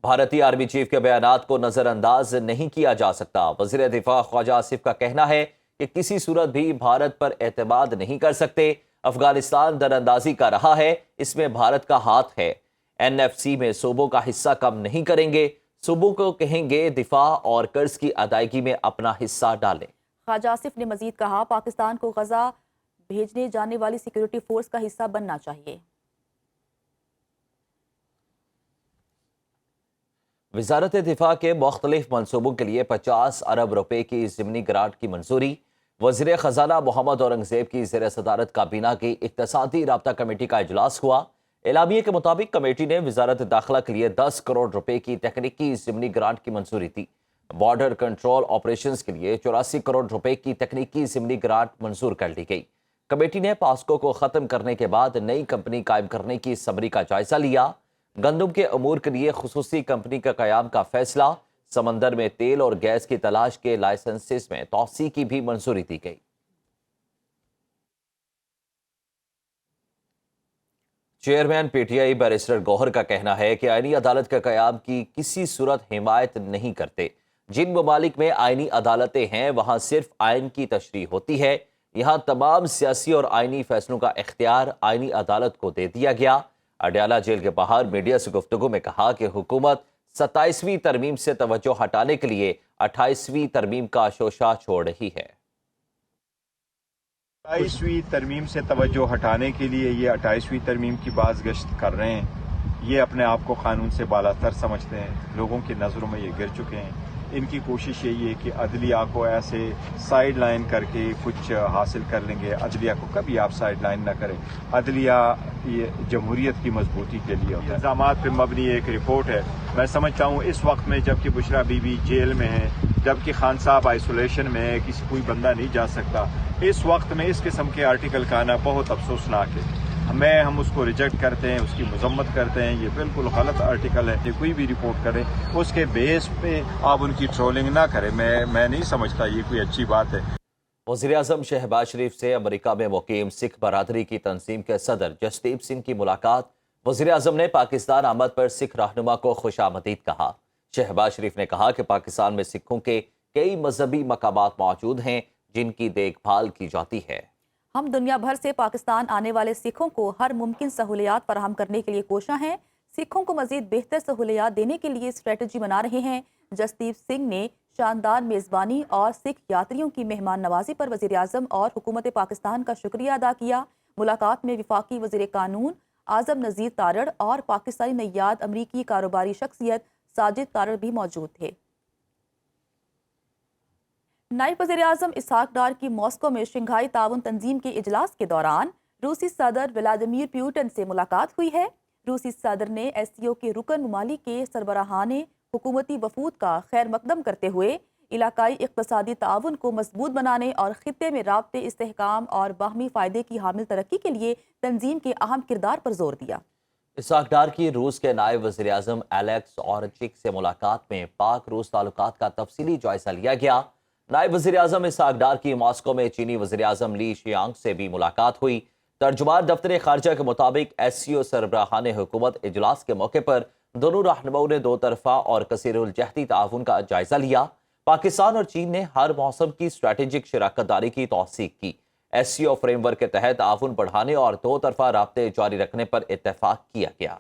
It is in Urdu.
بھارتی آرمی چیف کے بیانات کو نظر انداز نہیں کیا جا سکتا۔ وزیر دفاع خواجہ آصف کا کہنا ہے کہ کسی صورت بھی بھارت پر اعتماد نہیں کر سکتے۔ افغانستان در اندازی کا رہا ہے، اس میں بھارت کا ہاتھ ہے۔ NFC میں صوبوں کا حصہ کم نہیں کریں گے، صوبوں کو کہیں گے دفاع اور قرض کی ادائیگی میں اپنا حصہ ڈالیں۔ خواجہ آصف نے مزید کہا، پاکستان کو غزہ بھیجنے جانے والی سیکیورٹی فورس کا حصہ بننا چاہیے۔ وزارت دفاع کے مختلف منصوبوں کے لیے 50 ارب روپے کی ضمنی گرانٹ کی منظوری۔ وزیر خزانہ محمد اورنگزیب کی زیر صدارت کابینہ کی اقتصادی رابطہ کمیٹی کا اجلاس ہوا۔ اعلامیے کے مطابق کمیٹی نے وزارت داخلہ کے لیے 10 کروڑ روپے کی تکنیکی ضمنی گرانٹ کی منظوری دی۔ بارڈر کنٹرول آپریشنز کے لیے 84 کروڑ روپے کی تکنیکی ضمنی گرانٹ منظور کر لی گئی۔ کمیٹی نے پاسکو کو ختم کرنے کے بعد نئی کمپنی قائم کرنے کی سمری کا جائزہ لیا۔ گندم کے امور کے لیے خصوصی کمپنی کا قیام کا فیصلہ۔ سمندر میں تیل اور گیس کی تلاش کے لائسنسز میں توسیع کی بھی منظوری دی گئی۔ چیئرمین PTI بیرسٹر گوہر کا کہنا ہے کہ آئینی عدالت کے قیام کی کسی صورت حمایت نہیں کرتے۔ جن ممالک میں آئینی عدالتیں ہیں وہاں صرف آئین کی تشریح ہوتی ہے، یہاں تمام سیاسی اور آئینی فیصلوں کا اختیار آئینی عدالت کو دے دیا گیا۔ اڈیالہ جیل کے باہر میڈیا سے گفتگو میں کہا کہ حکومت 27ویں ترمیم سے توجہ ہٹانے کے لیے 28ویں ترمیم کا شوشہ چھوڑ رہی ہے۔ 28ویں ترمیم سے توجہ ہٹانے کے لیے یہ 28ویں ترمیم کی باز گشت کر رہے ہیں۔ یہ اپنے آپ کو قانون سے بالاتر سمجھتے ہیں، لوگوں کی نظروں میں یہ گر چکے ہیں۔ ان کی کوشش یہی ہے کہ عدلیہ کو ایسے سائیڈ لائن کر کے کچھ حاصل کر لیں گے۔ عدلیہ کو کبھی آپ سائیڈ لائن نہ کریں۔ عدلیہ یہ جمہوریت کی مضبوطی کے لیے ہوتا ہے۔ الزامات پہ مبنی ایک رپورٹ ہے۔ میں سمجھتا ہوں اس وقت میں جبکہ بشرا بی بی جیل میں ہے، جبکہ خان صاحب آئسولیشن میں ہے، کوئی بندہ نہیں جا سکتا، اس وقت میں اس قسم کے آرٹیکل کا آنا بہت افسوسناک ہے۔ ہم اس کو ریجیکٹ کرتے ہیں، اس کی مذمت کرتے ہیں۔ یہ بالکل غلط آرٹیکل ہے کہ کوئی بھی رپورٹ کرے اس کے بیس پہ آپ ان کی ٹرولنگ نہ کریں۔ میں نہیں سمجھتا یہ کوئی اچھی بات ہے۔ وزیر اعظم شہباز شریف سے امریکہ میں مقیم سکھ برادری کی تنظیم کے صدر جسدیپ سنگھ کی ملاقات۔ وزیر اعظم نے پاکستان آمد پر سکھ رہنما کو خوش آمدید کہا۔ شہباز شریف نے کہا کہ پاکستان میں سکھوں کے کئی مذہبی مقامات موجود ہیں جن کی دیکھ بھال کی جاتی ہے۔ ہم دنیا بھر سے پاکستان آنے والے سکھوں کو ہر ممکن سہولیات فراہم کرنے کے لیے کوشاں ہیں۔ سکھوں کو مزید بہتر سہولیات دینے کے لیے اسٹریٹجی بنا رہے ہیں۔ جسدیپ سنگھ نے شاندار میزبانی اور سکھ یاتریوں کی مہمان نوازی پر وزیر اعظم اور حکومت پاکستان کا شکریہ ادا کیا۔ ملاقات میں وفاقی وزیر قانون اعظم نذیر تارڑ اور پاکستانی نیاد امریکی کاروباری شخصیت ساجد تارڑ بھی موجود تھے۔ نائب وزیر اعظم اسحاق ڈار کی ماسکو میں شنگھائی تعاون تنظیم کے اجلاس کے دوران روسی صدر ولادیمیر پیوٹن سے ملاقات ہوئی ہے۔ روسی صدر نے SCO کے رکن ممالک کے سربراہان حکومتی وفود کا خیر مقدم کرتے ہوئے علاقائی اقتصادی تعاون کو مضبوط بنانے اور خطے میں رابطے استحکام اور باہمی فائدے کی حامل ترقی کے لیے تنظیم کے اہم کردار پر زور دیا۔ اسحاق ڈار کی روس کے نائب وزیر اعظم الیکس اورچک سے ملاقات میں پاک روس تعلقات کا تفصیلی جائزہ لیا گیا۔ نائب وزیر اعظم اسحاق ڈار کی ماسکو میں چینی وزیر اعظم لی شیانگ سے بھی ملاقات ہوئی۔ ترجمان دفتر خارجہ کے مطابق SCO سربراہان حکومت اجلاس کے موقع پر دونوں رہنماؤں نے دو طرفہ اور کثیر الجہتی تعاون کا جائزہ لیا۔ پاکستان اور چین نے ہر موسم کی اسٹریٹجک شراکت داری کی توثیق کی۔ SCO فریم ورک کے تحت تعاون بڑھانے اور دو طرفہ رابطے جاری رکھنے پر اتفاق کیا گیا۔